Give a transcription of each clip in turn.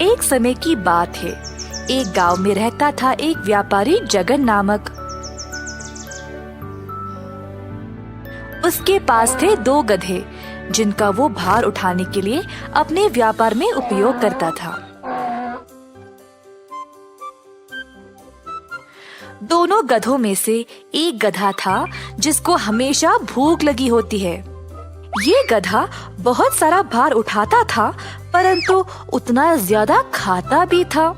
एक समय की बात है। एक गांव में रहता था एक व्यापारी जगन नामक। उसके पास थे 2 गधे जिनका वो भार उठाने के लिए अपने व्यापार में उपयोग करता था। दोनों गधों में से एक गधा था जिसको हमेशा भूख लगी होती है। ये गधा बहुत सारा भार उठाता था, परंतु उतना ज्यादा खाता भी था।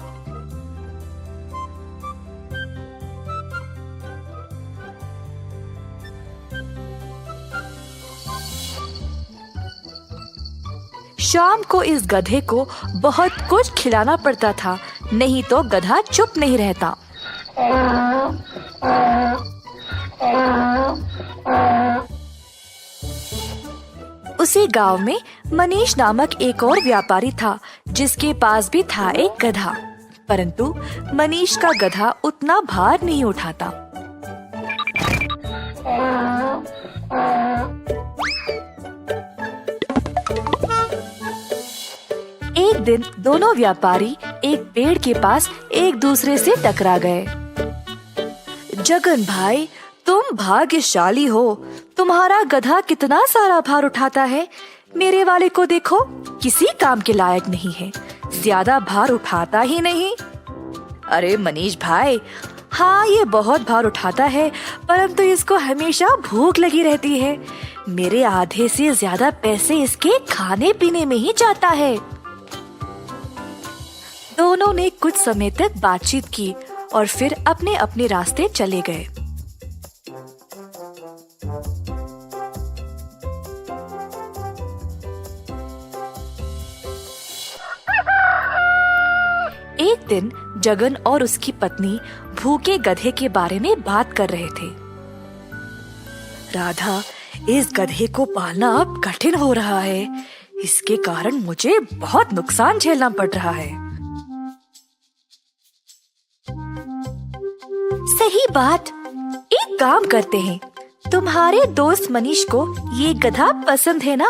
शाम को इस गधे को बहुत कुछ खिलाना पड़ता था, नहीं तो गधा चुप नहीं रहता। उसी गांव में मनीष नामक एक और व्यापारी था जिसके पास भी था एक गधा, परंतु मनीष का गधा उतना भार नहीं उठाता। एक दिन दोनों व्यापारी एक पेड़ के पास एक दूसरे से टकरा गए। जगन भाई, तुम भाग्यशाली हो, तुम्हारा गधा कितना सारा भार उठाता है। मेरे वाले को देखो, किसी काम के लायक नहीं है, ज्यादा भार उठाता ही नहीं। अरे मनीष भाई, हाँ ये बहुत भार उठाता है, परंतु इसको हमेशा भूख लगी रहती है। मेरे आधे से ज्यादा पैसे इसके खाने पीने में ही जाता है। दोनों ने कुछ समय तक बातचीत की और फिर अपने अपने रास्ते चले गए। एक दिन जगन और उसकी पत्नी भूखे गधे के बारे में बात कर रहे थे। राधा, इस गधे को पालना अब कठिन हो रहा है। इसके कारण मुझे बहुत नुकसान झेलना पड़ रहा है। सही बात। एक काम करते हैं, तुम्हारे दोस्त मनीष को ये गधा पसंद है ना?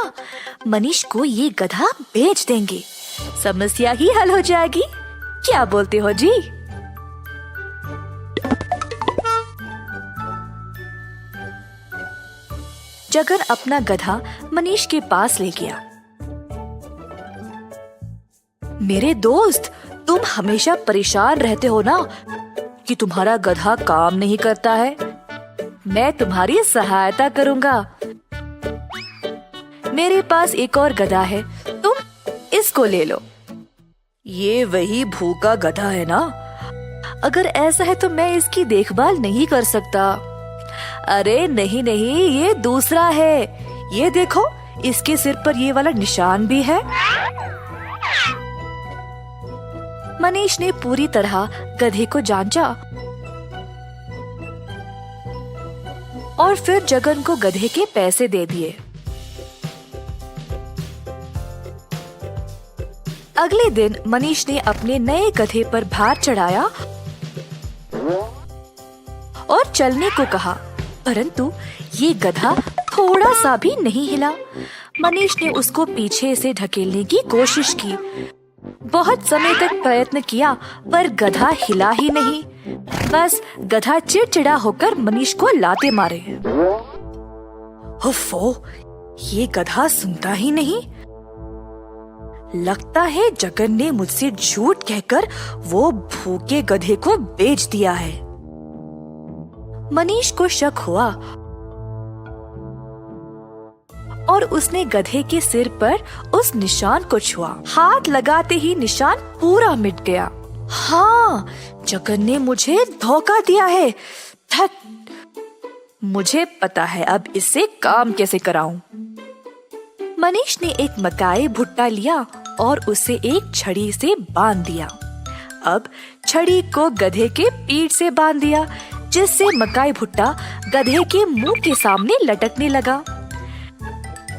मनीष को ये गधा बेच देंगे, समस्या ही हल हो जाएगी। क्या बोलते हो जी? जगन अपना गधा मनीष के पास ले गया। मेरे दोस्त, तुम हमेशा परेशान रहते हो ना कि तुम्हारा गधा काम नहीं करता है। मैं तुम्हारी सहायता करूंगा। मेरे पास एक और गधा है, तुम इसको ले लो। ये वही भूखा गधा है ना? अगर ऐसा है तो मैं इसकी देखभाल नहीं कर सकता। अरे नहीं नहीं, ये दूसरा है। ये देखो, इसके सिर पर ये वाला निशान भी है। मनीष ने पूरी तरह गधे को जांचा और फिर जगन को गधे के पैसे दे दिए। अगले दिन मनीष ने अपने नए गधे पर भार चढ़ाया और चलने को कहा, परंतु ये गधा थोड़ा सा भी नहीं हिला। मनीष ने उसको पीछे से ढकेलने की कोशिश की। बहुत समय तक प्रयत्न किया, पर गधा हिला ही नहीं। बस गधा चिड़चिड़ा होकर मनीष को लाते मारे। ओफो, ये गधा सुनता ही नहीं। लगता है जगन ने मुझसे झूठ कहकर वो भूखे गधे को बेच दिया है। मनीष को शक हुआ और उसने गधे के सिर पर उस निशान को छुआ। हाथ लगाते ही निशान पूरा मिट गया। हाँ, जगन ने मुझे धोखा दिया है। मुझे पता है अब इससे काम कैसे कराऊं। मनीष ने एक मकाई भुट्टा लिया और उसे एक छड़ी से बांध दिया। अब छड़ी को गधे के पीठ से बांध दिया, जिससे मकाई भुट्टा गधे के मुंह के सामने लटकने लगा।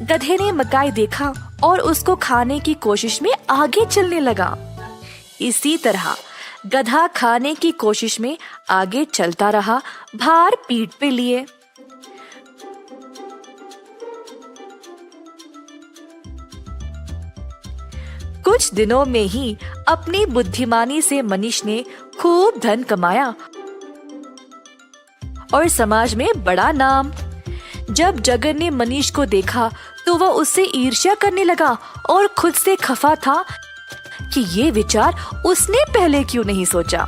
गधे ने मकाई देखा और उसको खाने की कोशिश में आगे चलने लगा। इसी तरह गधा खाने की कोशिश में आगे चलता रहा, भार पीठ पे लिए। कुछ दिनों में ही अपनी बुद्धिमानी से मनीष ने खूब धन कमाया और समाज में बड़ा नाम। जब जगन ने मनीष को देखा तो वह उससे ईर्ष्या करने लगा और खुद से खफा था कि ये विचार उसने पहले क्यों नहीं सोचा।